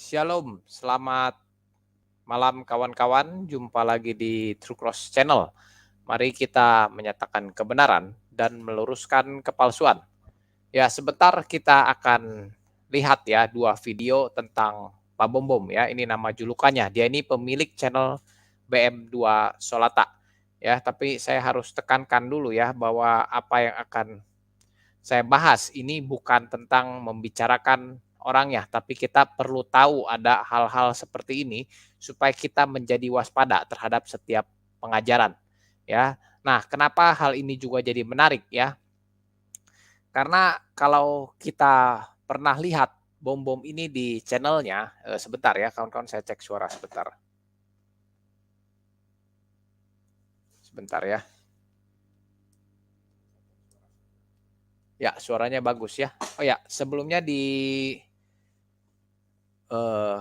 Shalom, selamat malam kawan-kawan. Jumpa lagi di True Cross Channel. Mari kita menyatakan kebenaran dan meluruskan kepalsuan. Ya, sebentar kita akan lihat ya dua video tentang Pak Bom Bom ya. Ini nama julukannya. Dia ini pemilik channel BM2 Solata. Ya, tapi saya harus tekankan dulu ya bahwa apa yang akan saya bahas ini bukan tentang membicarakan orangnya, tapi kita perlu tahu ada hal-hal seperti ini supaya kita menjadi waspada terhadap setiap pengajaran, ya. Nah, kenapa hal ini juga jadi menarik ya? Karena kalau kita pernah lihat Bom-Bom ini di channelnya, sebentar ya kawan-kawan saya cek suara sebentar. Sebentar ya. Ya, suaranya bagus ya. Oh ya, sebelumnya di eh,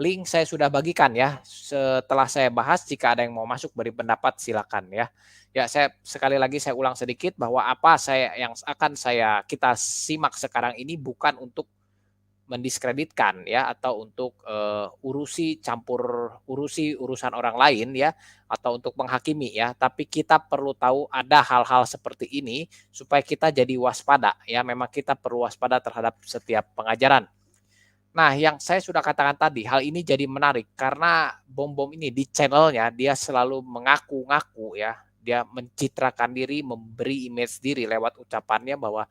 link saya sudah bagikan ya. Setelah saya bahas, jika ada yang mau masuk beri pendapat silakan ya. Ya, saya sekali lagi saya ulang sedikit bahwa apa saya yang akan kita simak sekarang ini bukan untuk mendiskreditkan ya atau untuk urusi urusan orang lain ya atau untuk menghakimi ya, tapi kita perlu tahu ada hal-hal seperti ini supaya kita jadi waspada ya. Memang kita perlu waspada terhadap setiap pengajaran. Nah, yang saya sudah katakan tadi, hal ini jadi menarik karena Bom-Bom ini di channelnya dia selalu mengaku-ngaku ya, dia mencitrakan diri, memberi image diri lewat ucapannya bahwa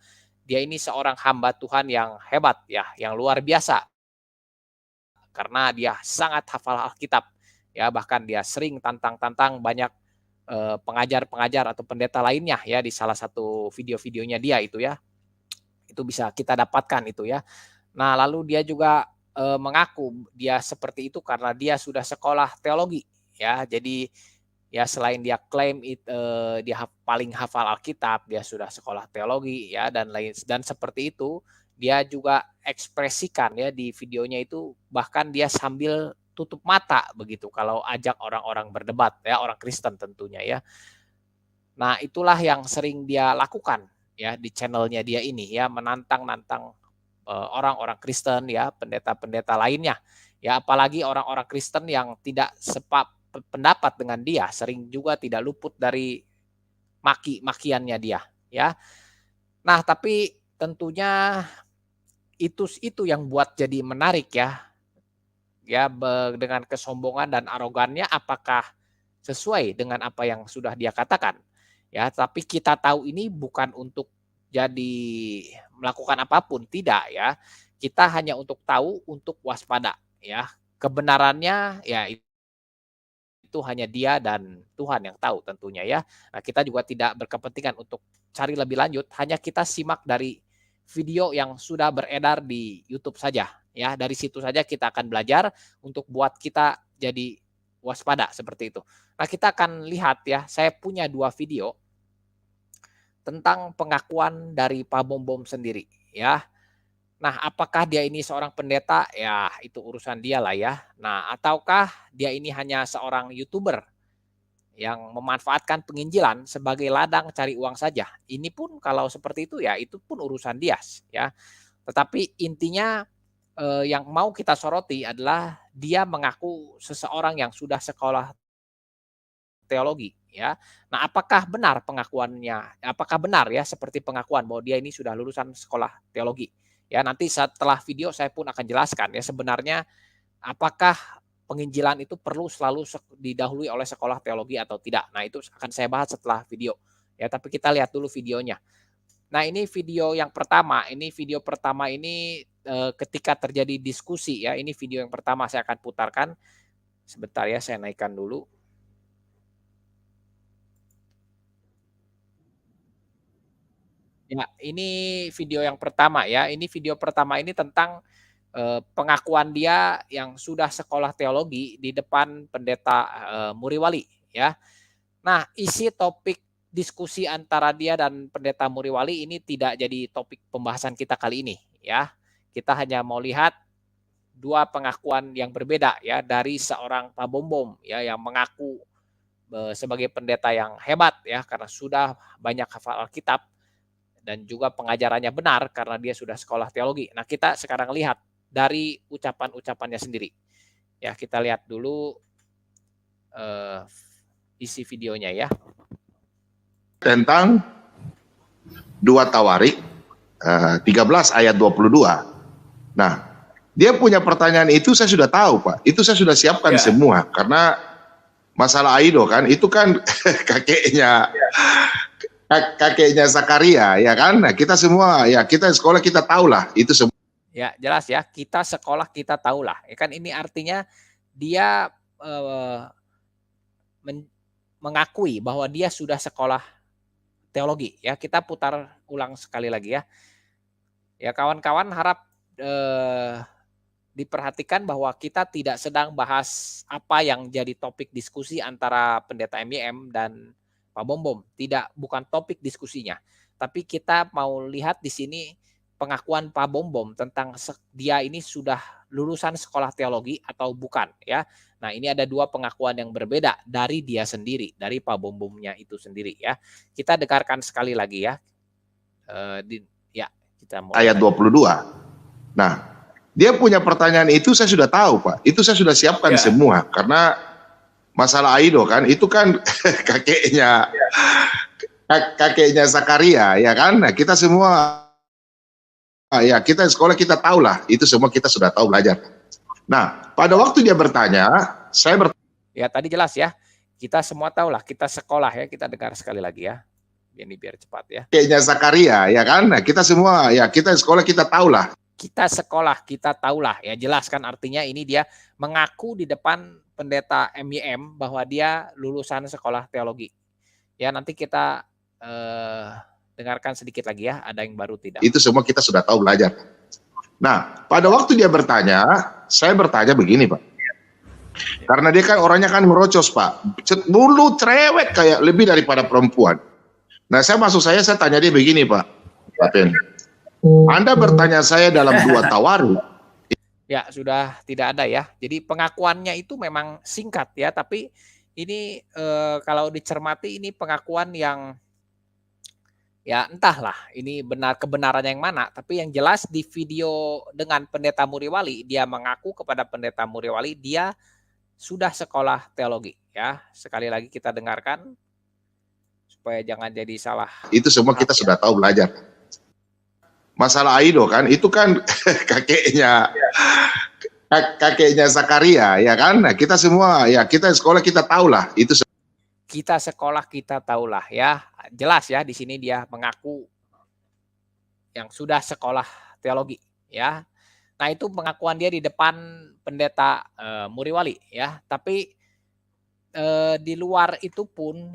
dia ini seorang hamba Tuhan yang hebat ya, yang luar biasa karena dia sangat hafal Alkitab ya, bahkan dia sering tantang-tantang banyak pengajar-pengajar atau pendeta lainnya ya di salah satu video-videonya dia itu ya. Itu bisa kita dapatkan itu ya. Nah, lalu dia juga mengaku dia seperti itu karena dia sudah sekolah teologi ya. Jadi ya selain dia klaim dia paling hafal Alkitab, dia sudah sekolah teologi ya dan lain dan seperti itu, dia juga ekspresikan ya di videonya itu bahkan dia sambil tutup mata begitu kalau ajak orang-orang berdebat ya, orang Kristen tentunya ya. Nah, itulah yang sering dia lakukan ya di channelnya dia ini ya, menantang-nantang orang-orang Kristen ya, pendeta-pendeta lainnya. Ya, apalagi orang-orang Kristen yang tidak pendapat dengan dia, sering juga tidak luput dari maki-makiannya dia, ya. Nah, tapi tentunya itu yang buat jadi menarik ya. Ya, dengan kesombongan dan arogannya apakah sesuai dengan apa yang sudah dia katakan? Ya, tapi kita tahu ini bukan untuk jadi melakukan apapun, tidak ya. Kita hanya untuk tahu, untuk waspada ya. Kebenarannya ya itu hanya dia dan Tuhan yang tahu tentunya ya. Nah, kita juga tidak berkepentingan untuk cari lebih lanjut, hanya kita simak dari video yang sudah beredar di YouTube saja ya. Dari situ saja kita akan belajar untuk buat kita jadi waspada seperti itu. Nah, kita akan lihat ya, saya punya dua video tentang pengakuan dari Pak Bom Bom sendiri ya. Nah, apakah dia ini seorang pendeta? Ya, itu urusan dia lah ya. Nah, ataukah dia ini hanya seorang YouTuber yang memanfaatkan penginjilan sebagai ladang cari uang saja? Ini pun kalau seperti itu ya, itu pun urusan dia ya. Tetapi intinya yang mau kita soroti adalah dia mengaku seseorang yang sudah sekolah teologi ya. Nah, apakah benar pengakuannya? Apakah benar ya seperti pengakuan bahwa dia ini sudah lulusan sekolah teologi? Ya, nanti setelah video saya pun akan jelaskan ya sebenarnya apakah penginjilan itu perlu selalu didahului oleh sekolah teologi atau tidak. Nah, itu akan saya bahas setelah video. Ya, tapi kita lihat dulu videonya. Nah, ini video yang pertama. Ini video pertama ini ketika terjadi diskusi ya. Ini video yang pertama saya akan putarkan. Sebentar ya, saya naikkan dulu. Ya, ini video yang pertama ya. Ini video pertama ini tentang pengakuan dia yang sudah sekolah teologi di depan pendeta Muriwali ya. Nah, isi topik diskusi antara dia dan pendeta Muriwali ini tidak jadi topik pembahasan kita kali ini ya. Kita hanya mau lihat dua pengakuan yang berbeda ya dari seorang Pak Bom Bom ya yang mengaku sebagai pendeta yang hebat ya karena sudah banyak hafal Alkitab dan juga pengajarannya benar karena dia sudah sekolah teologi. Nah, kita sekarang lihat dari ucapan-ucapannya sendiri. Ya, kita lihat dulu isi videonya ya. Tentang 2 Tawarik 13 ayat 22. Nah, dia punya pertanyaan itu saya sudah tahu, Pak. Itu saya sudah siapkan semua, karena masalah Aido kan, itu kan kakeknya Zakaria, ya kan? Nah, kita semua, ya kita sekolah kita tahu lah, itu semua. Ya, jelas ya, kita sekolah kita tahu lah. Ya kan ini artinya dia mengakui bahwa dia sudah sekolah teologi. Ya, kita putar ulang sekali lagi ya. Ya, kawan-kawan harap diperhatikan bahwa kita tidak sedang bahas apa yang jadi topik diskusi antara Pendeta MYM dan Pak Bombom. Tidak, bukan topik diskusinya. Tapi kita mau lihat di sini pengakuan Pak Bombom tentang dia ini sudah lulusan sekolah teologi atau bukan ya. Nah, ini ada 2 pengakuan yang berbeda dari dia sendiri, dari Pak Bombomnya itu sendiri ya. Kita dengarkan sekali lagi ya. Kita mulai ayat 22. Nah, dia punya pertanyaan itu saya sudah tahu, Pak. Itu saya sudah siapkan semua, karena masalah Aido kan, itu kan kakeknya Zakaria, ya kan? Nah, kita semua, ya kita sekolah kita tahu lah, itu semua kita sudah tahu belajar. Nah, pada waktu dia bertanya, ya tadi jelas ya, kita semua tahu lah, kita sekolah ya, kita dengar sekali lagi ya, ini biar cepat ya. Kakeknya Zakaria, ya kan? Nah, kita semua, ya kita sekolah kita tahu lah. Kita sekolah kita tahu lah, ya jelas kan, artinya ini dia mengaku di depan Pendeta MYM bahwa dia lulusan sekolah teologi. Ya, nanti kita dengarkan sedikit lagi ya, ada yang baru tidak. Itu semua kita sudah tahu belajar. Nah, pada waktu dia bertanya, saya bertanya begini, Pak. Karena dia kan orangnya kan merocos, Pak. Dulu cerewet kayak lebih daripada perempuan. Nah, saya tanya dia begini, Pak Pen. Anda bertanya saya dalam 2 Tawarik. Ya, sudah tidak ada ya. Jadi pengakuannya itu memang singkat ya, tapi ini kalau dicermati ini pengakuan yang ya entahlah ini kebenarannya yang mana, tapi yang jelas di video dengan Pendeta Muriwali, dia mengaku kepada Pendeta Muriwali dia sudah sekolah teologi ya. Sekali lagi kita dengarkan supaya jangan jadi salah. Itu semua kita sudah tahu belajar. Masalah Aido kan, itu kan kakeknya Zakaria, ya kan? Nah, kita semua, ya kita sekolah kita tahu lah, itu kita sekolah kita tahulah ya. Jelas ya, di sini dia mengaku yang sudah sekolah teologi ya. Nah, itu pengakuan dia di depan Pendeta Muriwali ya. Tapi di luar itu pun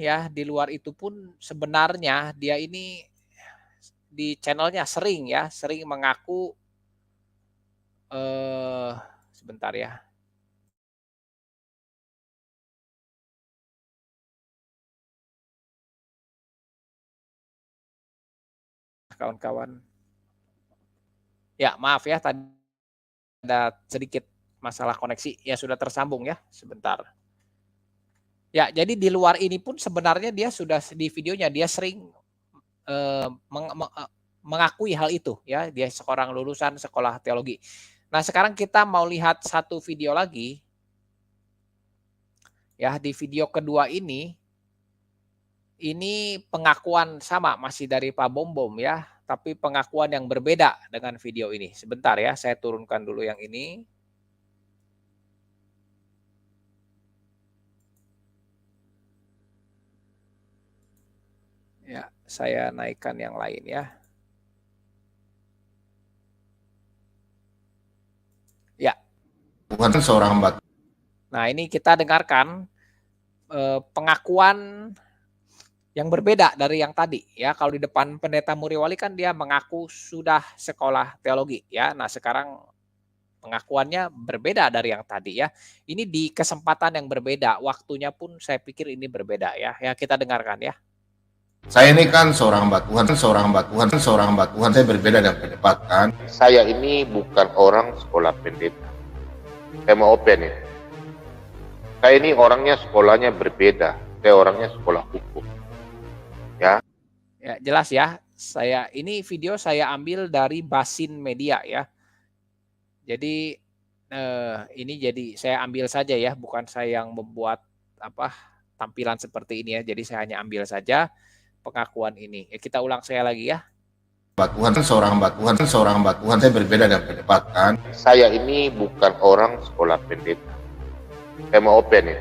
sebenarnya dia ini di channelnya sering mengaku sebentar ya. Kawan-kawan. Ya, maaf ya, tadi ada sedikit masalah koneksi. Ya, sudah tersambung ya, sebentar. Ya, jadi di luar ini pun sebenarnya dia sudah di videonya, dia sering mengakui hal itu ya, dia seorang lulusan sekolah teologi. Nah, sekarang kita mau lihat satu video lagi. Ya, di video kedua ini pengakuan sama masih dari Pak Bombom ya, tapi pengakuan yang berbeda dengan video ini. Sebentar ya, saya turunkan dulu yang ini. Ya, saya naikkan yang lain ya. Ya. Bukan seorang hamba. Nah, ini kita dengarkan pengakuan yang berbeda dari yang tadi ya. Kalau di depan Pendeta Muriwali kan dia mengaku sudah sekolah teologi ya. Nah, sekarang pengakuannya berbeda dari yang tadi ya. Ini di kesempatan yang berbeda, waktunya pun saya pikir ini berbeda ya. Ya, kita dengarkan ya. Saya ini kan seorang hamba Tuhan, saya berbeda dengan pendapat kan. Saya ini bukan orang sekolah pendeta. Saya mau open ini. Saya ini orangnya sekolahnya berbeda. Saya orangnya sekolah hukum. Ya, jelas ya. Ini video saya ambil dari Basin Media ya. Jadi ini jadi saya ambil saja ya, bukan saya yang membuat apa tampilan seperti ini ya. Jadi saya hanya ambil saja pengakuan ini. Ya, kita ulang saya lagi ya. Seorang hamba Tuhan, saya berbeda dengan pendapatan. Saya ini bukan orang sekolah pendeta. Saya mau open ya.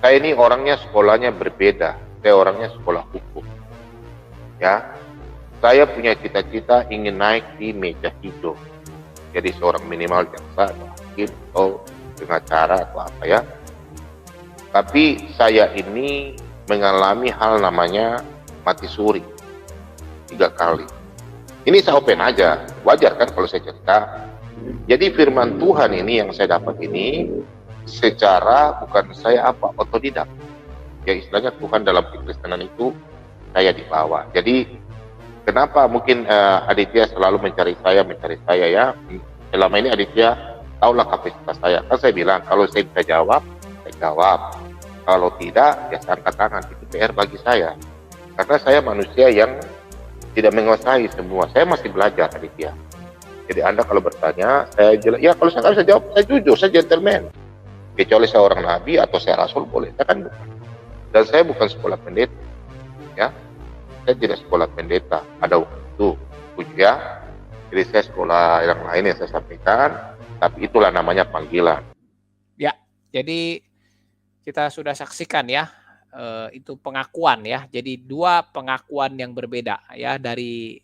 Saya ini orangnya sekolahnya berbeda. Saya orangnya sekolah hukum. Ya, saya punya cita-cita ingin naik di meja hijau. Jadi seorang minimal jaksa atau hakim atau pengacara atau apa ya. Tapi saya ini mengalami hal namanya mati suri 3 kali. Ini saya open aja, wajar kan kalau saya cerita. Jadi firman Tuhan ini yang saya dapat ini secara bukan saya otodidak. Ya istilahnya Tuhan dalam kekristenan itu saya dibawa. Jadi kenapa mungkin Aditya selalu mencari saya ya. Selama ini Aditya tahulah kapasitas saya. Kan saya bilang kalau saya bisa jawab, saya jawab. Kalau tidak, ya saya angkat tangan. Itu PR bagi saya. Karena saya manusia yang tidak menguasai semua. Saya masih belajar Aditya. Jadi Anda kalau bertanya, saya jelas. Ya kalau saya nggak bisa jawab, saya jujur, saya gentleman. Kecuali saya orang nabi atau saya rasul boleh. Saya kan bukan. Dan saya bukan sekolah pendeta. Ya, saya tidak sekolah pendeta. Ada itu, ya. Jadi saya sekolah yang lain yang saya sampaikan, tapi itulah namanya panggilan. Ya, jadi kita sudah saksikan ya, itu pengakuan ya. Jadi 2 pengakuan yang berbeda ya dari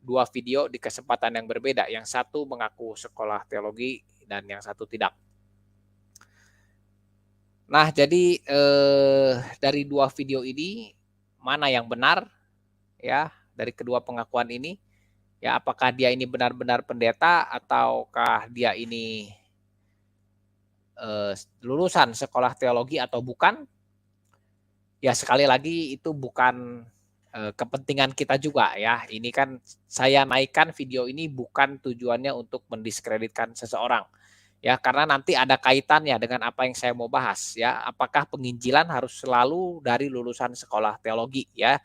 2 video di kesempatan yang berbeda. Yang satu mengaku sekolah teologi dan yang satu tidak. Nah, jadi dari 2 video ini mana yang benar ya dari kedua pengakuan ini? Ya, apakah dia ini benar-benar pendeta ataukah dia ini lulusan sekolah teologi atau bukan? Ya sekali lagi itu bukan kepentingan kita juga ya. Ini kan saya naikkan video ini bukan tujuannya untuk mendiskreditkan seseorang. Ya, karena nanti ada kaitannya dengan apa yang saya mau bahas ya. Apakah penginjilan harus selalu dari lulusan sekolah teologi ya?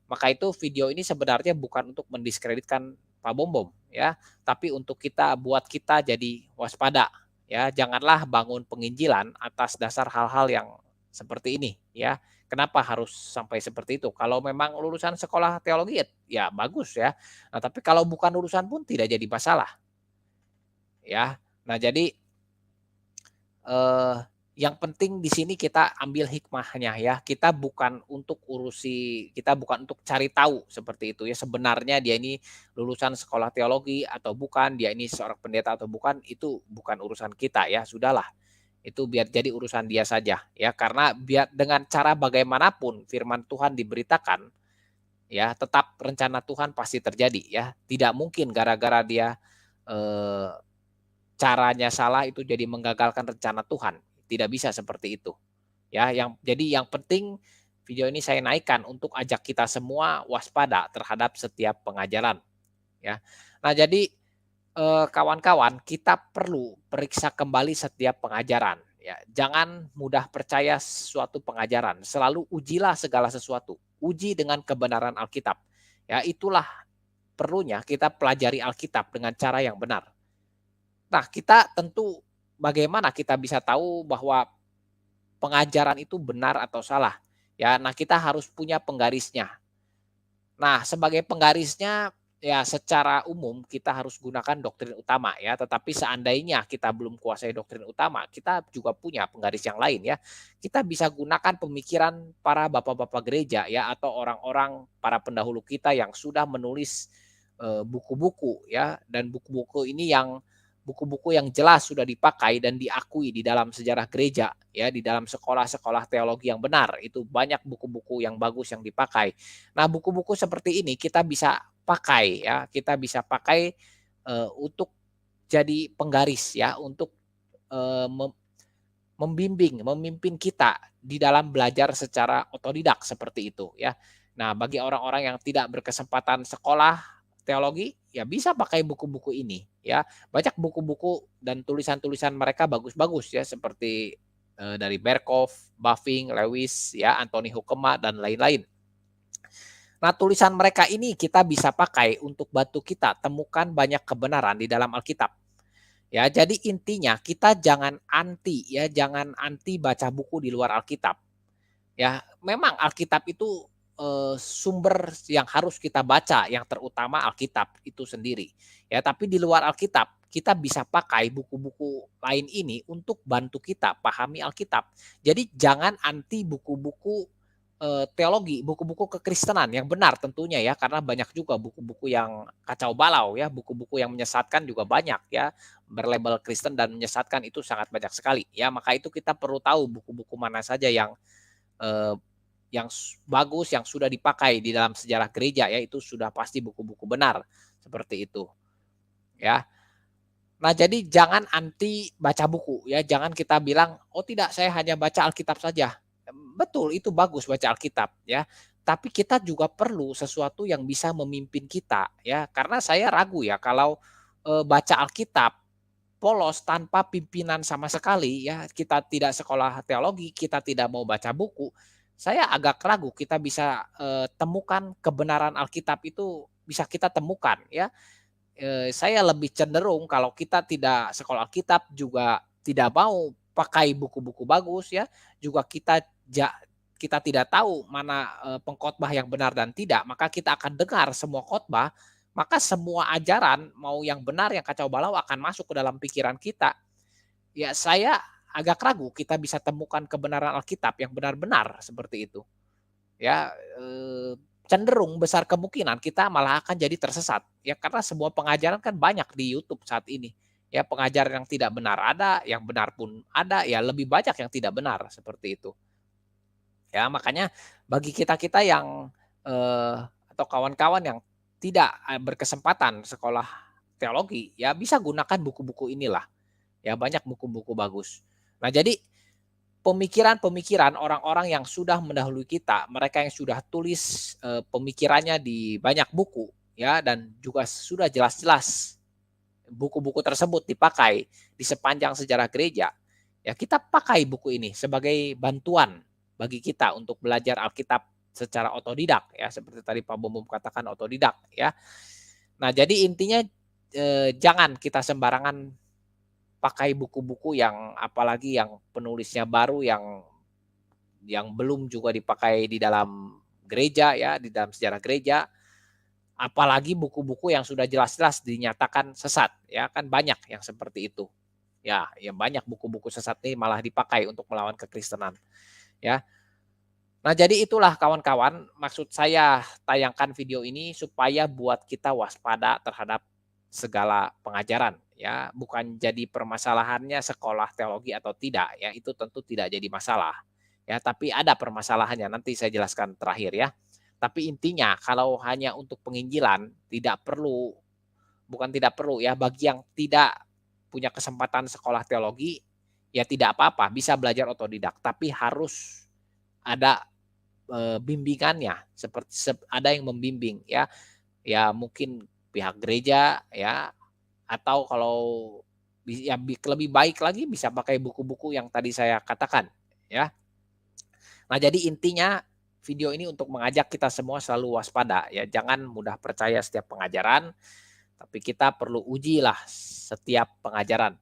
Maka itu video ini sebenarnya bukan untuk mendiskreditkan Pak Bombom ya, tapi untuk buat kita jadi waspada ya. Janganlah bangun penginjilan atas dasar hal-hal yang seperti ini ya. Kenapa harus sampai seperti itu? Kalau memang lulusan sekolah teologi ya bagus ya. Nah, tapi kalau bukan lulusan pun tidak jadi masalah ya. Nah, jadi yang penting di sini kita ambil hikmahnya ya. Kita bukan untuk cari tahu seperti itu ya. Sebenarnya dia ini lulusan sekolah teologi atau bukan, dia ini seorang pendeta atau bukan, itu bukan urusan kita ya. Sudahlah. Itu biar jadi urusan dia saja ya. Karena biar dengan cara bagaimanapun firman Tuhan diberitakan ya, tetap rencana Tuhan pasti terjadi ya. Tidak mungkin gara-gara dia caranya salah itu jadi menggagalkan rencana Tuhan. Tidak bisa seperti itu. Ya, yang penting video ini saya naikkan untuk ajak kita semua waspada terhadap setiap pengajaran. Ya. Nah, jadi kawan-kawan, kita perlu periksa kembali setiap pengajaran. Ya, jangan mudah percaya suatu pengajaran. Selalu ujilah segala sesuatu. Uji dengan kebenaran Alkitab. Ya, itulah perlunya kita pelajari Alkitab dengan cara yang benar. Nah, kita tentu bagaimana kita bisa tahu bahwa pengajaran itu benar atau salah? Ya, nah kita harus punya penggarisnya. Nah, sebagai penggarisnya ya secara umum kita harus gunakan doktrin utama ya, tetapi seandainya kita belum kuasai doktrin utama, kita juga punya penggaris yang lain ya. Kita bisa gunakan pemikiran para bapak-bapak gereja ya atau orang-orang para pendahulu kita yang sudah menulis buku-buku ya, dan buku-buku ini buku-buku yang jelas sudah dipakai dan diakui di dalam sejarah gereja ya, di dalam sekolah-sekolah teologi yang benar. Itu banyak buku-buku yang bagus yang dipakai. Nah, buku-buku seperti ini kita bisa pakai ya, kita bisa pakai untuk jadi penggaris ya, untuk memimpin kita di dalam belajar secara otodidak seperti itu ya. Nah, bagi orang-orang yang tidak berkesempatan sekolah teologi ya bisa pakai buku-buku ini ya. Banyak buku-buku dan tulisan-tulisan mereka bagus-bagus ya, seperti dari Berkhof, Bavinck, Lewis ya, Anthony Hoekema dan lain-lain. Nah, tulisan mereka ini kita bisa pakai untuk bantu kita temukan banyak kebenaran di dalam Alkitab. Ya, jadi intinya kita jangan anti ya, jangan anti baca buku di luar Alkitab. Ya, memang Alkitab itu, sumber yang harus kita baca, yang terutama Alkitab itu sendiri. Ya, tapi di luar Alkitab, kita bisa pakai buku-buku lain ini untuk bantu kita pahami Alkitab. Jadi jangan anti buku-buku, teologi, buku-buku kekristenan yang benar tentunya ya, karena banyak juga buku-buku yang kacau balau ya, buku-buku yang menyesatkan juga banyak ya, berlabel Kristen dan menyesatkan itu sangat banyak sekali ya. Maka itu kita perlu tahu buku-buku mana saja eee, yang bagus, yang sudah dipakai di dalam sejarah gereja ya, itu sudah pasti buku-buku benar, seperti itu, ya. Nah, jadi jangan anti baca buku ya, jangan kita bilang, "Oh tidak, saya hanya baca Alkitab saja." Betul, itu bagus baca Alkitab ya, tapi kita juga perlu sesuatu yang bisa memimpin kita ya, karena saya ragu ya kalau, baca Alkitab polos tanpa pimpinan sama sekali ya, kita tidak sekolah teologi, kita tidak mau baca buku, saya agak ragu kita bisa, temukan kebenaran Alkitab itu bisa kita temukan ya. Saya lebih cenderung kalau kita tidak sekolah Alkitab, juga tidak mau pakai buku-buku bagus ya, juga kita tidak tahu mana, pengkhotbah yang benar dan tidak, maka kita akan dengar semua khotbah, maka semua ajaran mau yang benar, yang kacau balau akan masuk ke dalam pikiran kita. Ya saya agak ragu kita bisa temukan kebenaran Alkitab yang benar-benar seperti itu. Ya, cenderung besar kemungkinan kita malah akan jadi tersesat, ya karena semua pengajaran kan banyak di YouTube saat ini. Ya pengajaran yang tidak benar ada, yang benar pun ada, ya lebih banyak yang tidak benar, seperti itu. Ya makanya bagi kita-kita yang, atau kawan-kawan yang tidak, berkesempatan sekolah teologi, ya bisa gunakan buku-buku inilah, ya banyak buku-buku bagus. Nah jadi pemikiran-pemikiran orang-orang yang sudah mendahului kita, mereka yang sudah tulis, pemikirannya di banyak buku, ya, dan juga sudah jelas-jelas buku-buku tersebut dipakai di sepanjang sejarah gereja, ya kita pakai buku ini sebagai bantuan bagi kita untuk belajar Alkitab secara otodidak, ya, seperti tadi Pak Bom katakan otodidak, ya. Nah, jadi intinya, jangan kita sembarangan pakai buku-buku yang apalagi yang penulisnya baru yang belum juga dipakai di dalam gereja ya, di dalam sejarah gereja, apalagi buku-buku yang sudah jelas-jelas dinyatakan sesat, ya kan banyak yang seperti itu. Ya, yang banyak buku-buku sesat ini malah dipakai untuk melawan kekristenan, ya. Nah, jadi itulah kawan-kawan, maksud saya tayangkan video ini supaya buat kita waspada terhadap segala pengajaran, ya. Bukan jadi permasalahannya sekolah teologi atau tidak, ya, itu tentu tidak jadi masalah, ya. Tapi ada permasalahannya, nanti saya jelaskan terakhir ya. Tapi intinya kalau hanya untuk penginjilan, tidak perlu bukan tidak perlu ya, bagi yang tidak punya kesempatan sekolah teologi, ya tidak apa-apa, bisa belajar otodidak, tapi harus ada bimbingannya, seperti ada yang membimbing ya, ya mungkin pihak gereja ya, atau kalau ya lebih baik lagi bisa pakai buku-buku yang tadi saya katakan ya. Nah jadi intinya video ini untuk mengajak kita semua selalu waspada ya, jangan mudah percaya setiap pengajaran, tapi kita perlu ujilah setiap pengajaran.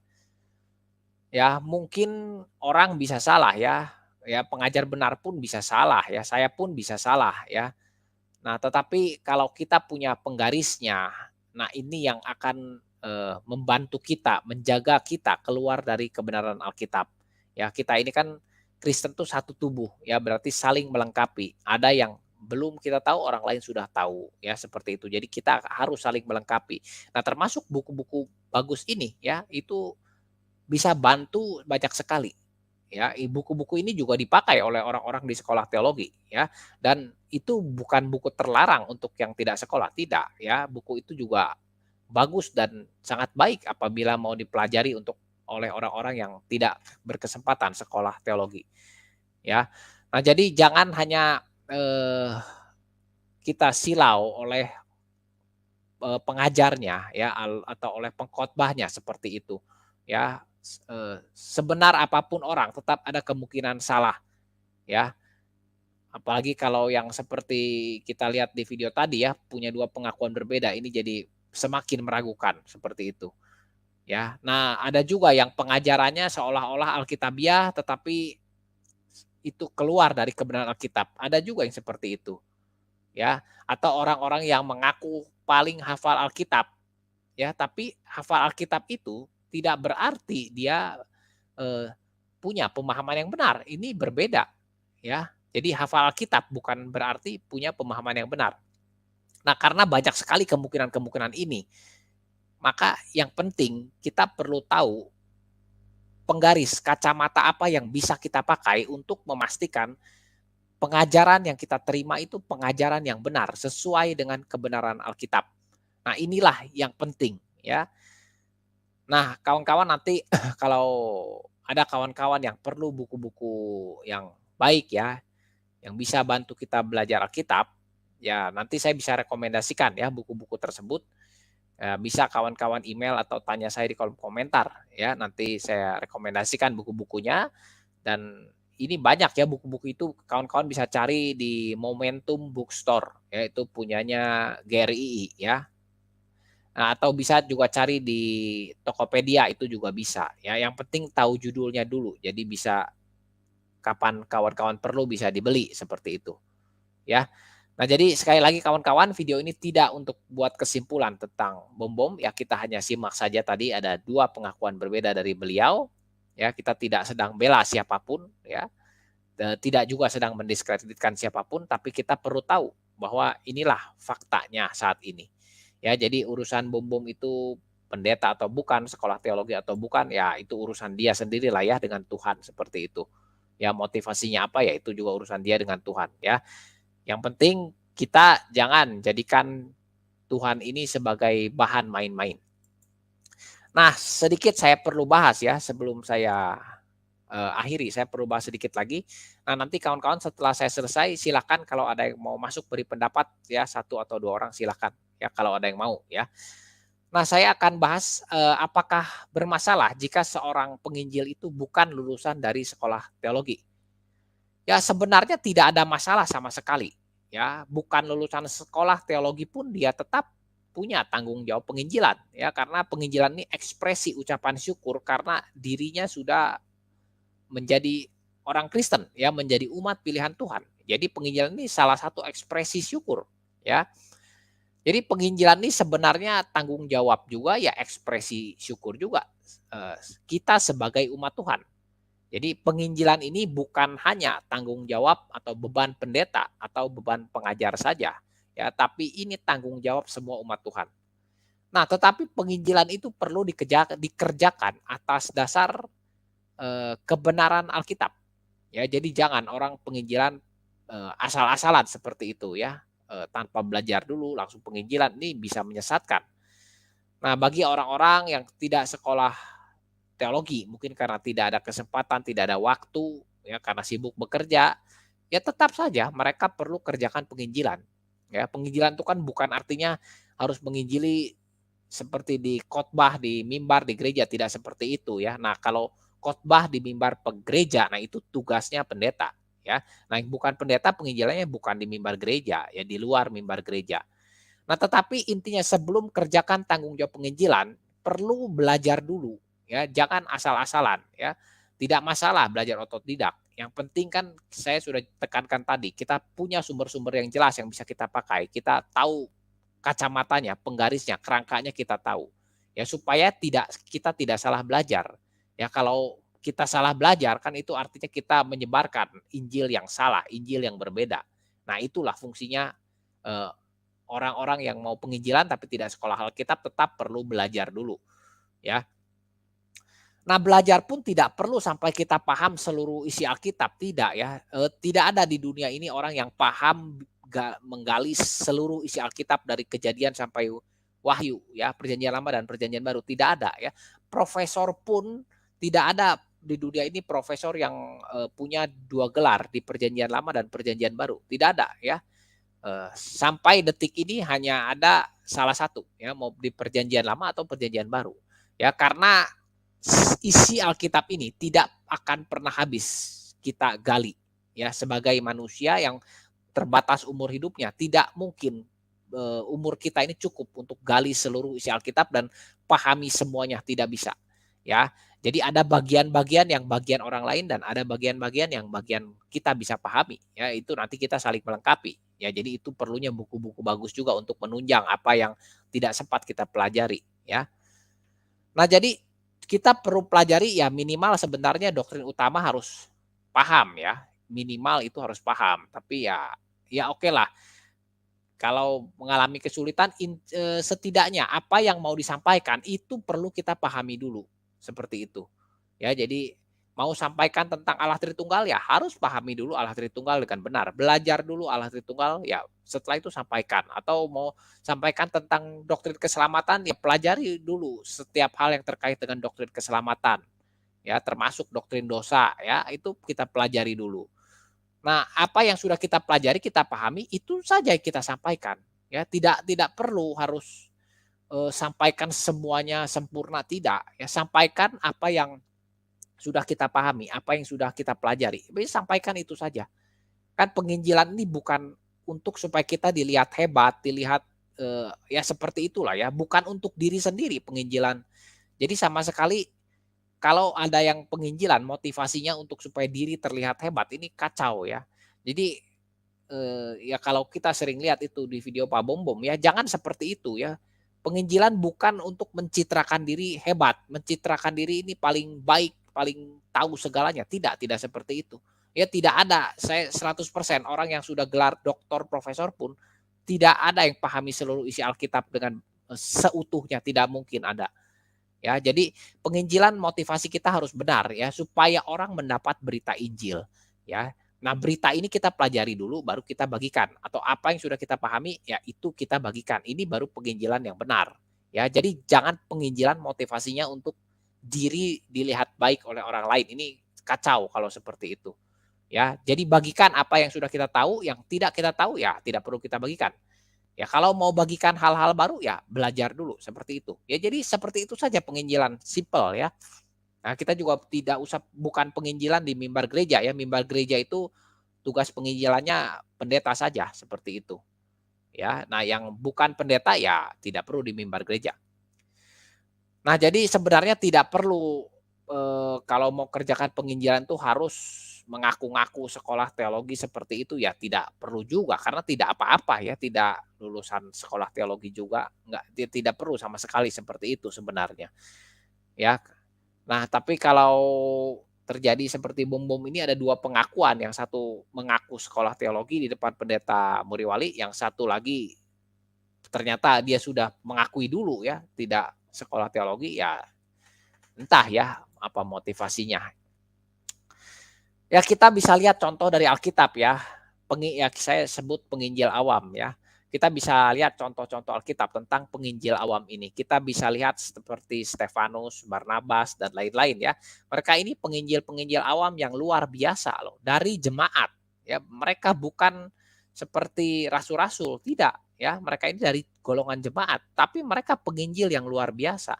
Ya mungkin orang bisa salah ya, ya pengajar benar pun bisa salah ya, saya pun bisa salah ya. Nah, tetapi kalau kita punya penggarisnya, nah ini yang akan, membantu kita, menjaga kita keluar dari kebenaran Alkitab. Ya, kita ini kan Kristen tuh satu tubuh, ya berarti saling melengkapi. Ada yang belum kita tahu, orang lain sudah tahu, ya seperti itu. Jadi kita harus saling melengkapi. Nah, termasuk buku-buku bagus ini ya, itu bisa bantu banyak sekali. Ya, buku-buku ini juga dipakai oleh orang-orang di sekolah teologi ya, dan itu bukan buku terlarang untuk yang tidak sekolah, tidak ya. Buku itu juga bagus dan sangat baik apabila mau dipelajari untuk oleh orang-orang yang tidak berkesempatan sekolah teologi ya. Nah, jadi jangan hanya, kita silau oleh, pengajarnya ya atau oleh pengkhotbahnya seperti itu ya, sebenar apapun orang tetap ada kemungkinan salah ya. Apalagi kalau yang seperti kita lihat di video tadi ya, punya 2 pengakuan berbeda, ini jadi semakin meragukan, seperti itu. ya. Nah, ada juga yang pengajarannya seolah-olah Alkitabiah tetapi itu keluar dari kebenaran Alkitab. Ada juga yang seperti itu, ya. Atau orang-orang yang mengaku paling hafal Alkitab, ya, tapi hafal Alkitab itu tidak berarti dia eh, punya pemahaman yang benar. Ini berbeda, ya. Jadi hafal Alkitab bukan berarti punya pemahaman yang benar. Nah, karena banyak sekali kemungkinan-kemungkinan ini, maka yang penting kita perlu tahu penggaris kacamata apa yang bisa kita pakai untuk memastikan pengajaran yang kita terima itu pengajaran yang benar sesuai dengan kebenaran Alkitab. Nah, inilah yang penting, ya. Nah, kawan-kawan nanti kalau ada kawan-kawan yang perlu buku-buku yang baik ya, yang bisa bantu kita belajar Alkitab, ya nanti saya bisa rekomendasikan ya buku-buku tersebut. Bisa kawan-kawan email atau tanya saya di kolom komentar ya. Nanti saya rekomendasikan buku-bukunya, dan ini banyak ya buku-buku itu kawan-kawan bisa cari di Momentum Bookstore, yaitu punyanya GRII ya. Nah, atau bisa juga cari di Tokopedia, itu juga bisa ya. Yang penting tahu judulnya dulu. Jadi bisa kapan kawan-kawan perlu bisa dibeli seperti itu ya. Nah, jadi sekali lagi kawan-kawan, video ini tidak untuk buat kesimpulan tentang bom-bom ya, kita hanya simak saja tadi ada dua pengakuan berbeda dari beliau ya. Kita tidak sedang bela siapapun ya, tidak juga sedang mendiskreditkan siapapun, tapi kita perlu tahu bahwa inilah faktanya saat ini. Ya, jadi urusan bom-bom itu pendeta atau bukan, sekolah teologi atau bukan, ya itu urusan dia sendiri lah ya dengan Tuhan seperti itu. Ya, motivasinya apa ya itu juga urusan dia dengan Tuhan ya. Yang penting kita jangan jadikan Tuhan ini sebagai bahan main-main. Nah, sedikit saya perlu bahas ya sebelum saya akhiri, saya perlu bahas sedikit lagi. Nah, nanti kawan-kawan setelah saya selesai silakan kalau ada yang mau masuk beri pendapat ya, satu atau dua orang silakan ya kalau ada yang mau ya. Nah, saya akan bahas apakah bermasalah jika seorang penginjil itu bukan lulusan dari sekolah teologi. Ya, sebenarnya tidak ada masalah sama sekali ya. Bukan lulusan sekolah teologi pun dia tetap punya tanggung jawab penginjilan ya, karena penginjilan ini ekspresi ucapan syukur karena dirinya sudah menjadi orang Kristen ya, menjadi umat pilihan Tuhan. Jadi penginjilan ini salah satu ekspresi syukur ya. Jadi penginjilan ini sebenarnya tanggung jawab juga ya, ekspresi syukur juga kita sebagai umat Tuhan. Jadi penginjilan ini bukan hanya tanggung jawab atau beban pendeta atau beban pengajar saja ya, tapi ini tanggung jawab semua umat Tuhan. Nah, tetapi penginjilan itu perlu dikerjakan atas dasar kebenaran Alkitab. Ya, jadi jangan orang penginjilan asal-asalan seperti itu ya, tanpa belajar dulu langsung penginjilan, ini bisa menyesatkan. Nah, bagi orang-orang yang tidak sekolah teologi, mungkin karena tidak ada kesempatan, tidak ada waktu ya, karena sibuk bekerja, ya tetap saja mereka perlu kerjakan penginjilan. Ya, penginjilan itu kan bukan artinya harus menginjili seperti di khotbah di mimbar di gereja, tidak seperti itu ya. Nah, kalau khotbah di mimbar gereja, nah itu tugasnya pendeta ya. Nah, bukan pendeta penginjilannya bukan di mimbar gereja ya, di luar mimbar gereja. Nah, tetapi intinya sebelum kerjakan tanggung jawab penginjilan perlu belajar dulu ya, jangan asal-asalan ya. Tidak masalah belajar otodidak. Yang penting kan saya sudah tekankan tadi, kita punya sumber-sumber yang jelas yang bisa kita pakai. Kita tahu kacamatanya, penggarisnya, kerangkanya kita tahu. Ya, supaya kita tidak salah belajar. Ya, kalau kita salah belajar kan itu artinya kita menyebarkan Injil yang salah, Injil yang berbeda. Nah, itulah fungsinya orang-orang yang mau penginjilan tapi tidak sekolah Alkitab tetap perlu belajar dulu ya. Nah, belajar pun tidak perlu sampai kita paham seluruh isi Alkitab, tidak ya. Tidak ada di dunia ini orang yang paham menggali seluruh isi Alkitab dari Kejadian sampai Wahyu ya, Perjanjian Lama dan Perjanjian Baru, tidak ada ya. Profesor pun tidak ada di dunia ini profesor yang punya 2 gelar di Perjanjian Lama dan Perjanjian Baru, tidak ada ya. Sampai detik ini hanya ada salah satu ya, mau di Perjanjian Lama atau Perjanjian Baru ya, karena isi Alkitab ini tidak akan pernah habis kita gali ya, sebagai manusia yang terbatas umur hidupnya tidak mungkin umur kita ini cukup untuk gali seluruh isi Alkitab dan pahami semuanya, tidak bisa. Ya, jadi ada bagian-bagian yang bagian orang lain dan ada bagian-bagian yang bagian kita bisa pahami. Ya, itu nanti kita saling melengkapi. Ya, jadi itu perlunya buku-buku bagus juga untuk menunjang apa yang tidak sempat kita pelajari. Ya, nah jadi kita perlu pelajari ya minimal sebenarnya doktrin utama harus paham ya, minimal itu harus paham. Tapi ya oke lah kalau mengalami kesulitan setidaknya apa yang mau disampaikan itu perlu kita pahami dulu, seperti itu. Ya, jadi mau sampaikan tentang Allah Tritunggal ya harus pahami dulu Allah Tritunggal dengan benar. Belajar dulu Allah Tritunggal ya setelah itu sampaikan. Atau mau sampaikan tentang doktrin keselamatan ya pelajari dulu setiap hal yang terkait dengan doktrin keselamatan. Ya, termasuk doktrin dosa ya, itu kita pelajari dulu. Nah, apa yang sudah kita pelajari, kita pahami, itu saja yang kita sampaikan. Ya, tidak perlu harus sampaikan semuanya sempurna, tidak. Ya, sampaikan apa yang sudah kita pahami, apa yang sudah kita pelajari. Jadi sampaikan itu saja. Kan penginjilan ini bukan untuk supaya kita dilihat hebat, dilihat ya seperti itulah ya, bukan untuk diri sendiri penginjilan. Jadi sama sekali kalau ada yang penginjilan motivasinya untuk supaya diri terlihat hebat, ini kacau ya. Jadi ya kalau kita sering lihat itu di video Pak Bom Bom ya, jangan seperti itu ya. Penginjilan bukan untuk mencitrakan diri hebat, mencitrakan diri ini paling baik, paling tahu segalanya. Tidak seperti itu. Ya tidak ada, saya 100% orang yang sudah gelar doktor, profesor pun tidak ada yang pahami seluruh isi Alkitab dengan seutuhnya, tidak mungkin ada. Ya, jadi penginjilan motivasi kita harus benar ya supaya orang mendapat berita Injil ya. Nah, berita ini kita pelajari dulu baru kita bagikan atau apa yang sudah kita pahami ya itu kita bagikan. Ini baru penginjilan yang benar. Ya, jadi jangan penginjilan motivasinya untuk diri dilihat baik oleh orang lain. Ini kacau kalau seperti itu. Ya, jadi bagikan apa yang sudah kita tahu, yang tidak kita tahu ya tidak perlu kita bagikan. Ya kalau mau bagikan hal-hal baru ya belajar dulu seperti itu. Ya jadi seperti itu saja penginjilan, simple ya. Nah, kita juga tidak usah bukan penginjilan di mimbar gereja ya. Mimbar gereja itu tugas penginjilannya pendeta saja seperti itu. Ya. Nah, yang bukan pendeta ya tidak perlu di mimbar gereja. Nah, jadi sebenarnya tidak perlu kalau mau kerjakan penginjilan tuh harus mengaku-ngaku sekolah teologi seperti itu ya tidak perlu juga karena tidak apa-apa ya, tidak lulusan sekolah teologi juga tidak perlu sama sekali seperti itu sebenarnya. Ya. Nah, tapi kalau terjadi seperti bom-bom ini ada dua pengakuan, yang satu mengaku sekolah teologi di depan pendeta Muriwali, yang satu lagi ternyata dia sudah mengakui dulu ya tidak sekolah teologi ya entah ya apa motivasinya. Ya kita bisa lihat contoh dari Alkitab ya. Ya saya sebut penginjil awam ya. Kita bisa lihat contoh-contoh Alkitab tentang penginjil awam ini. Kita bisa lihat seperti Stefanus, Barnabas dan lain-lain ya. Mereka ini penginjil-penginjil awam yang luar biasa loh, dari jemaat ya. Mereka bukan seperti rasul-rasul, tidak ya. Mereka ini dari golongan jemaat, tapi mereka penginjil yang luar biasa.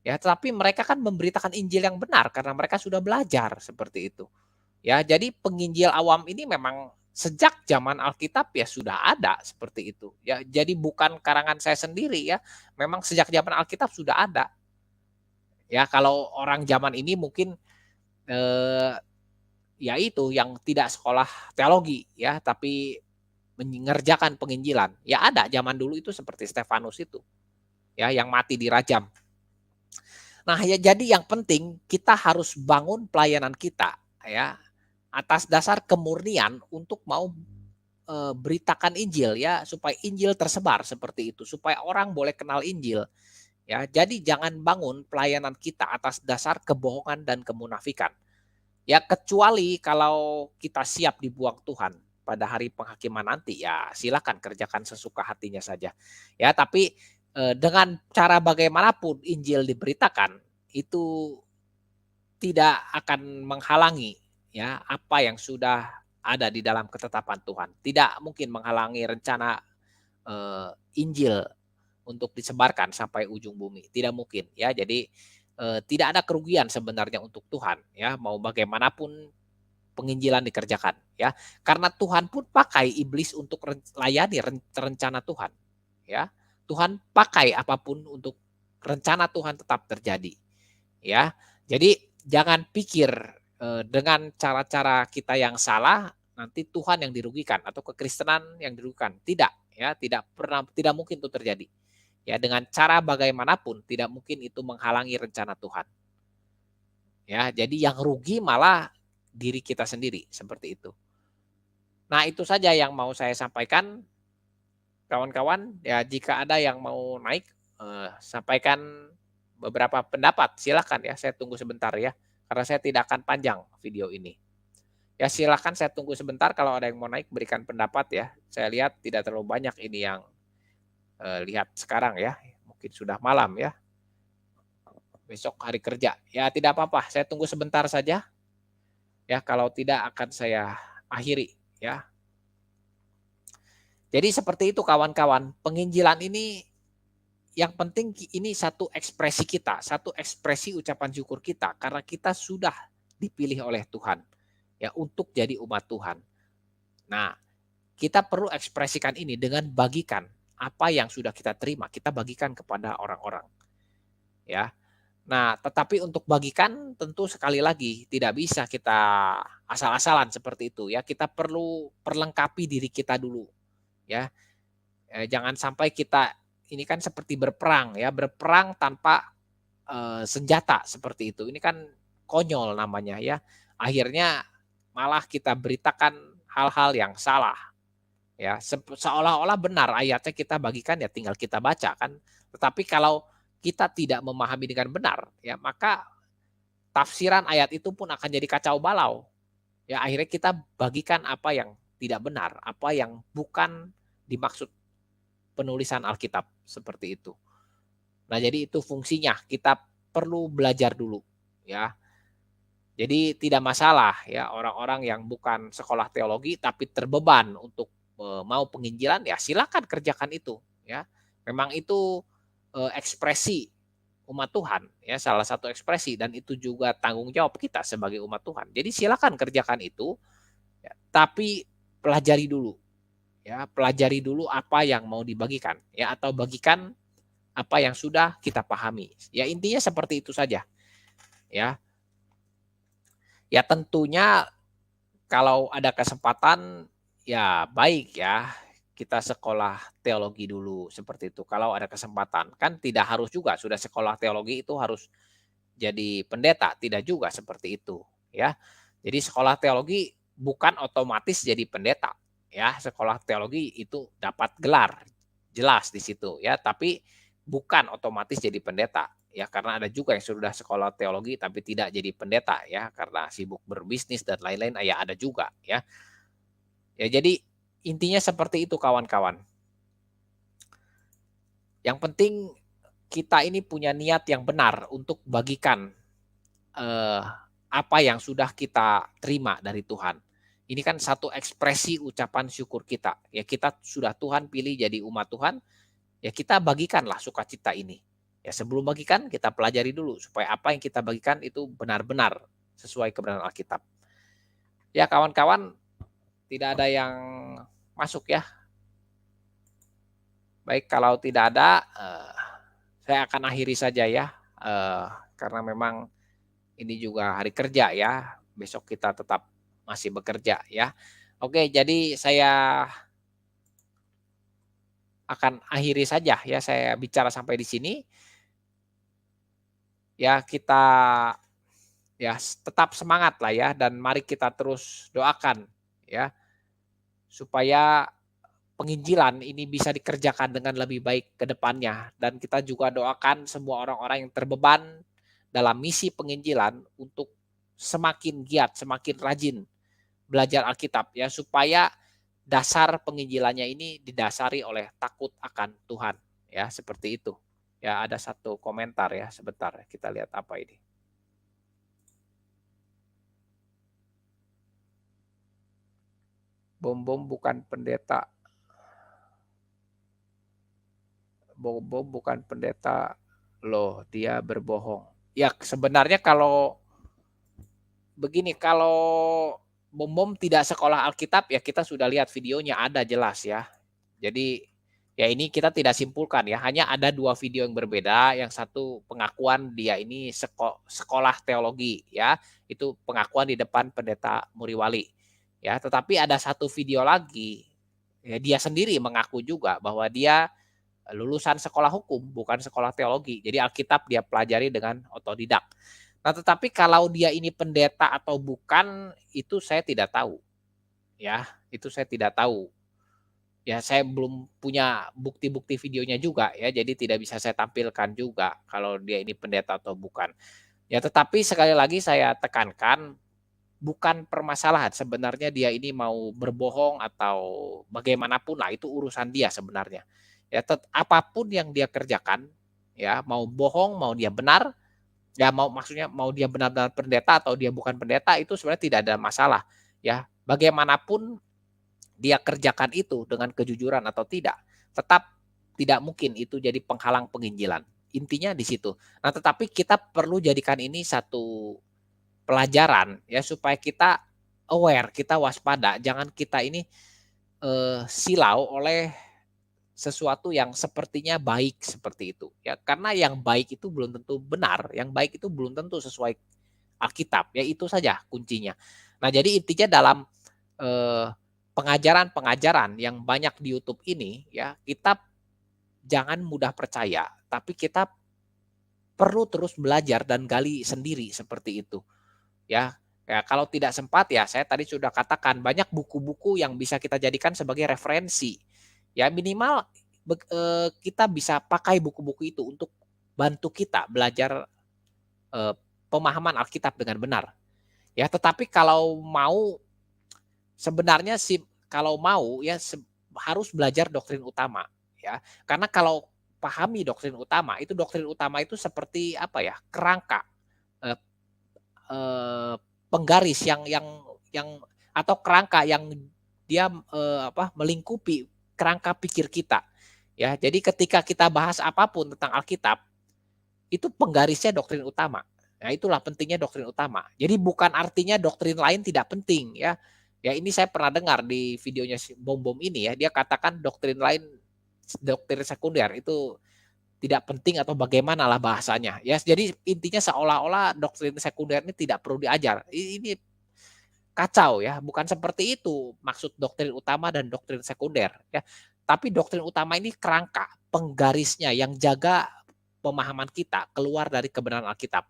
Ya, tetapi mereka kan memberitakan Injil yang benar karena mereka sudah belajar seperti itu. Ya, jadi penginjil awam ini memang sejak zaman Alkitab ya sudah ada seperti itu. Ya, jadi bukan karangan saya sendiri ya. Memang sejak zaman Alkitab sudah ada. Ya, kalau orang zaman ini mungkin ya itu yang tidak sekolah teologi ya, tapi mengerjakan penginjilan. Ya ada zaman dulu itu seperti Stefanus itu. Ya, yang mati dirajam. Nah, ya jadi yang penting kita harus bangun pelayanan kita ya atas dasar kemurnian untuk mau beritakan Injil ya supaya Injil tersebar seperti itu, supaya orang boleh kenal Injil. Ya, jadi jangan bangun pelayanan kita atas dasar kebohongan dan kemunafikan. Ya kecuali kalau kita siap dibuang Tuhan pada hari penghakiman nanti ya silakan kerjakan sesuka hatinya saja. Ya, tapi dengan cara bagaimanapun Injil diberitakan itu tidak akan menghalangi ya apa yang sudah ada di dalam ketetapan Tuhan. Tidak mungkin menghalangi rencana Injil untuk disebarkan sampai ujung bumi. Tidak mungkin ya. Jadi tidak ada kerugian sebenarnya untuk Tuhan ya mau bagaimanapun penginjilan dikerjakan ya. Karena Tuhan pun pakai iblis untuk layani rencana Tuhan ya. Tuhan pakai apapun untuk rencana Tuhan tetap terjadi. Ya, jadi jangan pikir dengan cara-cara kita yang salah nanti Tuhan yang dirugikan atau kekristenan yang dirugikan. Tidak, ya, tidak mungkin itu terjadi. Ya, dengan cara bagaimanapun tidak mungkin itu menghalangi rencana Tuhan. Ya, jadi yang rugi malah diri kita sendiri, seperti itu. Nah, itu saja yang mau saya sampaikan, kawan-kawan. Ya, jika ada yang mau naik, sampaikan beberapa pendapat, silakan ya. Saya tunggu sebentar ya, karena saya tidak akan panjang video ini. Ya, silakan saya tunggu sebentar kalau ada yang mau naik berikan pendapat ya. Saya lihat tidak terlalu banyak ini yang lihat sekarang ya. Mungkin sudah malam ya. Besok hari kerja. Ya, tidak apa-apa, saya tunggu sebentar saja. Ya, kalau tidak akan saya akhiri ya. Jadi seperti itu kawan-kawan, penginjilan ini yang penting ini satu ekspresi kita, satu ekspresi ucapan syukur kita karena kita sudah dipilih oleh Tuhan ya untuk jadi umat Tuhan. Nah, kita perlu ekspresikan ini dengan bagikan apa yang sudah kita terima, kita bagikan kepada orang-orang. Ya. Nah, tetapi untuk bagikan tentu sekali lagi tidak bisa kita asal-asalan seperti itu ya. Kita perlu perlengkapi diri kita dulu ya. Jangan sampai kita ini kan seperti berperang ya, berperang tanpa senjata seperti itu. Ini kan konyol namanya ya. Akhirnya malah kita beritakan hal-hal yang salah ya. Seolah-olah benar ayatnya kita bagikan ya tinggal kita baca kan. Tetapi kalau kita tidak memahami dengan benar ya maka tafsiran ayat itu pun akan jadi kacau balau. Ya akhirnya kita bagikan apa yang tidak benar, apa yang bukan dimaksud penulisan Alkitab seperti itu. Nah, jadi itu fungsinya kita perlu belajar dulu ya. Jadi tidak masalah ya orang-orang yang bukan sekolah teologi tapi terbeban untuk mau penginjilan ya silakan kerjakan itu ya. Memang itu ekspresi umat Tuhan ya salah satu ekspresi dan itu juga tanggung jawab kita sebagai umat Tuhan. Jadi silakan kerjakan itu ya, tapi pelajari dulu ya, pelajari dulu apa yang mau dibagikan ya atau bagikan apa yang sudah kita pahami. Ya intinya seperti itu saja. Ya. Ya tentunya kalau ada kesempatan ya baik ya kita sekolah teologi dulu seperti itu. Kalau ada kesempatan kan tidak harus juga sudah sekolah teologi itu harus jadi pendeta, tidak juga seperti itu ya. Jadi sekolah teologi bukan otomatis jadi pendeta ya. Sekolah teologi itu dapat gelar jelas di situ ya, tapi bukan otomatis jadi pendeta ya karena ada juga yang sudah sekolah teologi tapi tidak jadi pendeta ya karena sibuk berbisnis dan lain-lain ya ada juga ya. Ya jadi intinya seperti itu kawan-kawan. Yang penting kita ini punya niat yang benar untuk bagikan apa yang sudah kita terima dari Tuhan. Ini kan satu ekspresi ucapan syukur kita. Ya kita sudah Tuhan pilih jadi umat Tuhan, ya kita bagikanlah sukacita ini. Ya sebelum bagikan kita pelajari dulu supaya apa yang kita bagikan itu benar-benar sesuai kebenaran Alkitab. Ya kawan-kawan, tidak ada yang masuk ya. Baik kalau tidak ada, saya akan akhiri saja ya. Karena memang ini juga hari kerja ya. Besok kita tetap masih bekerja ya. Oke, jadi saya akan akhiri saja ya. Saya bicara sampai di sini. Ya kita ya tetap semangat lah ya dan mari kita terus doakan ya supaya penginjilan ini bisa dikerjakan dengan lebih baik ke depannya dan kita juga doakan semua orang-orang yang terbeban dalam misi penginjilan untuk semakin giat, semakin rajin belajar Alkitab ya supaya dasar penginjilannya ini didasari oleh takut akan Tuhan ya seperti itu. Ya ada satu komentar ya sebentar kita lihat apa ini. Bom-bom bukan pendeta. Bom-bom bukan pendeta loh, dia berbohong. Ya sebenarnya kalau begini, kalau Bom-bom tidak sekolah Alkitab ya kita sudah lihat videonya ada jelas ya. Jadi Ya ini kita tidak simpulkan ya, hanya ada 2 video yang berbeda, yang satu pengakuan dia ini sekolah teologi ya, itu pengakuan di depan pendeta Muriwali. Ya, tetapi ada satu video lagi, ya dia sendiri mengaku juga bahwa dia lulusan sekolah hukum, bukan sekolah teologi. Jadi Alkitab dia pelajari dengan otodidak. Nah, tetapi kalau dia ini pendeta atau bukan, itu saya tidak tahu. Ya, itu saya tidak tahu. Ya, saya belum punya bukti-bukti videonya juga ya, jadi tidak bisa saya tampilkan juga kalau dia ini pendeta atau bukan. Ya, tetapi sekali lagi saya tekankan, bukan permasalahan sebenarnya dia ini mau berbohong atau bagaimanapun lah, itu urusan dia sebenarnya. Ya, apapun yang dia kerjakan, ya mau bohong, mau dia benar, ya maksudnya mau dia benar-benar pendeta atau dia bukan pendeta, itu sebenarnya tidak ada masalah. Ya, bagaimanapun dia kerjakan itu dengan kejujuran atau tidak, tetap tidak mungkin itu jadi penghalang penginjilan. Intinya di situ. Nah, tetapi kita perlu jadikan ini satu pelajaran ya supaya kita aware, kita waspada, jangan kita ini silau oleh sesuatu yang sepertinya baik seperti itu ya. Karena yang baik itu belum tentu benar, yang baik itu belum tentu sesuai Alkitab, ya itu saja kuncinya. Nah, jadi intinya dalam eh, pengajaran-pengajaran yang banyak di YouTube ini ya, kita jangan mudah percaya, tapi kita perlu terus belajar dan gali sendiri seperti itu. Ya, ya kalau tidak sempat ya saya tadi sudah katakan banyak buku-buku yang bisa kita jadikan sebagai referensi. Ya minimal kita bisa pakai buku-buku itu untuk bantu kita belajar eh, pemahaman Alkitab dengan benar. Ya, tetapi kalau mau sebenarnya sih kalau mau ya harus belajar doktrin utama ya. Karena kalau pahami doktrin utama, itu doktrin utama itu seperti apa ya? Kerangka eh, penggaris yang atau kerangka yang dia melingkupi kerangka pikir kita. Ya, jadi ketika kita bahas apapun tentang Alkitab, itu penggarisnya doktrin utama. Nah, itulah pentingnya doktrin utama. Jadi bukan artinya doktrin lain tidak penting ya. Ya ini saya pernah dengar di videonya si Bom-Bom ini ya, dia katakan doktrin lain, doktrin sekunder itu tidak penting atau bagaimana lah bahasanya. Ya, jadi intinya seolah-olah doktrin sekunder ini tidak perlu diajar. Ini kacau ya, bukan seperti itu maksud doktrin utama dan doktrin sekunder ya. Tapi doktrin utama ini kerangka, penggarisnya yang jaga pemahaman kita keluar dari kebenaran Alkitab.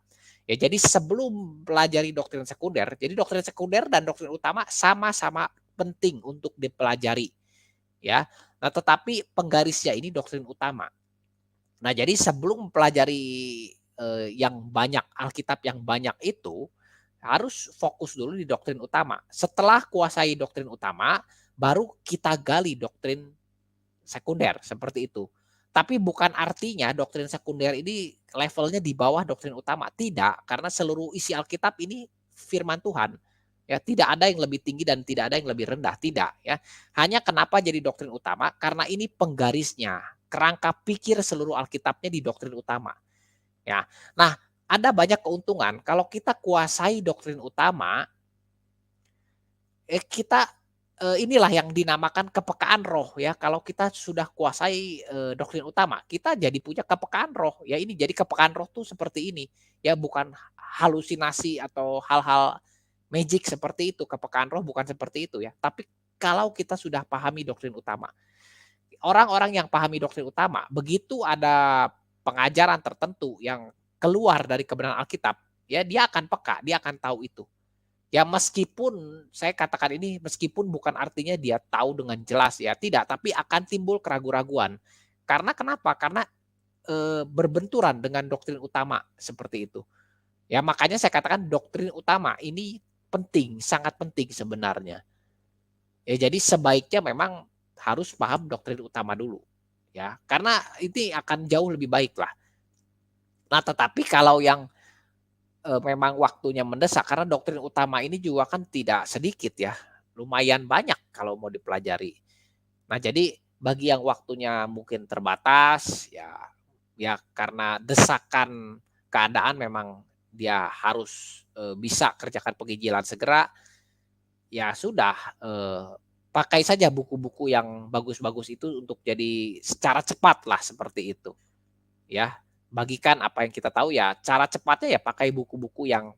Ya, jadi sebelum pelajari doktrin sekunder, jadi doktrin sekunder dan doktrin utama sama-sama penting untuk dipelajari ya. Nah, tetapi penggarisnya ini doktrin utama. Nah, jadi sebelum mempelajari yang banyak, Alkitab yang banyak itu, harus fokus dulu di doktrin utama. Setelah kuasai doktrin utama, baru kita gali doktrin sekunder, seperti itu. Tapi bukan artinya doktrin sekunder ini levelnya di bawah doktrin utama. Tidak, karena seluruh isi Alkitab ini firman Tuhan. Ya, tidak ada yang lebih tinggi dan tidak ada yang lebih rendah, tidak ya. Hanya kenapa jadi doktrin utama? Karena ini penggarisnya, kerangka pikir seluruh Alkitabnya di doktrin utama. Ya. Nah, ada banyak keuntungan kalau kita kuasai doktrin utama, kita inilah yang dinamakan kepekaan roh ya. Kalau kita sudah kuasai doktrin utama, kita jadi punya kepekaan roh. Ya ini jadi kepekaan roh tuh seperti ini. Ya bukan halusinasi atau hal-hal magic seperti itu. Kepekaan roh bukan seperti itu ya. Tapi kalau kita sudah pahami doktrin utama, orang-orang yang pahami doktrin utama, begitu ada pengajaran tertentu yang keluar dari kebenaran Alkitab, ya dia akan peka, dia akan tahu itu. Ya meskipun saya katakan ini meskipun bukan artinya dia tahu dengan jelas ya, tidak, tapi akan timbul keraguan-raguan. Karena kenapa? Karena berbenturan dengan doktrin utama seperti itu. Ya makanya saya katakan doktrin utama ini penting, sangat penting sebenarnya. Ya jadi sebaiknya memang harus paham doktrin utama dulu. Ya, karena ini akan jauh lebih baik lah. Nah, tetapi kalau yang memang waktunya mendesak karena doktrin utama ini juga kan tidak sedikit ya, lumayan banyak kalau mau dipelajari. Nah, jadi bagi yang waktunya mungkin terbatas ya karena desakan keadaan memang dia harus bisa kerjakan penginjilan segera, ya sudah pakai saja buku-buku yang bagus-bagus itu untuk jadi secara cepat lah seperti itu. Ya, bagikan apa yang kita tahu ya, cara cepatnya ya pakai buku-buku yang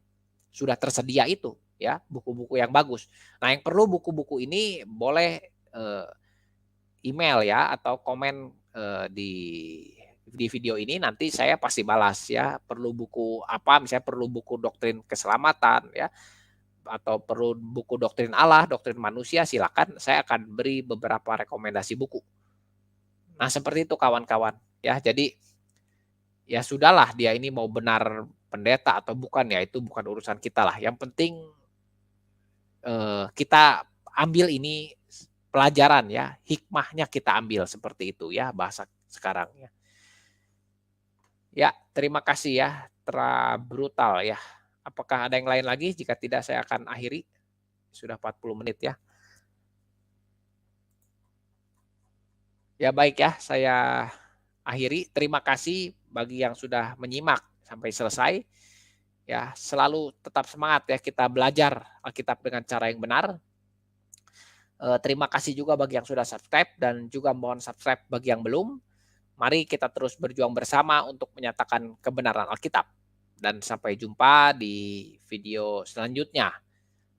sudah tersedia itu ya, buku-buku yang bagus. Nah, yang perlu buku-buku ini boleh email ya atau komen di video ini, nanti saya pasti balas ya. Perlu buku apa, misalnya perlu buku doktrin keselamatan ya, atau perlu buku doktrin Allah, doktrin manusia, silakan saya akan beri beberapa rekomendasi buku. Nah, seperti itu kawan-kawan ya. Jadi ya sudahlah, dia ini mau benar pendeta atau bukan ya, itu bukan urusan kita lah. Yang penting kita ambil ini pelajaran ya, hikmahnya kita ambil, seperti itu ya bahasa sekarang ya. Ya, terima kasih ya, brutal ya. Apakah ada yang lain lagi? Jika tidak, saya akan akhiri. Sudah 40 menit ya. Ya baik ya, saya akhiri. Terima kasih bagi yang sudah menyimak sampai selesai. Ya, selalu tetap semangat ya, kita belajar Alkitab dengan cara yang benar. Terima kasih juga bagi yang sudah subscribe, dan juga mohon subscribe bagi yang belum. Mari kita terus berjuang bersama untuk menyatakan kebenaran Alkitab. Dan sampai jumpa di video selanjutnya.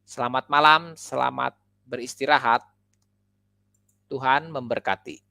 Selamat malam, selamat beristirahat. Tuhan memberkati.